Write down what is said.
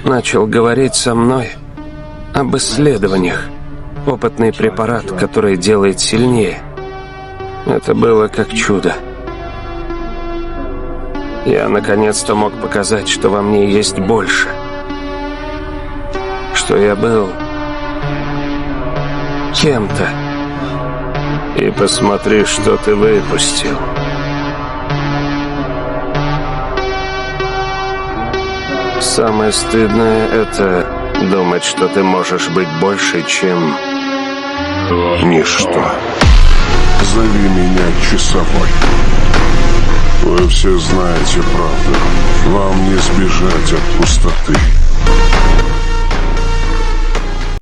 начал говорить со мной об исследованиях. Опытный препарат, который делает сильнее. Это было как чудо. Я наконец-то мог показать, что во мне есть больше. Что я был кем-то. И посмотри, что ты выпустил. Самое стыдное — это думать, что ты можешь быть больше, чем... Ничто. Зови меня часовой. Вы все знаете правду. Вам не сбежать от пустоты.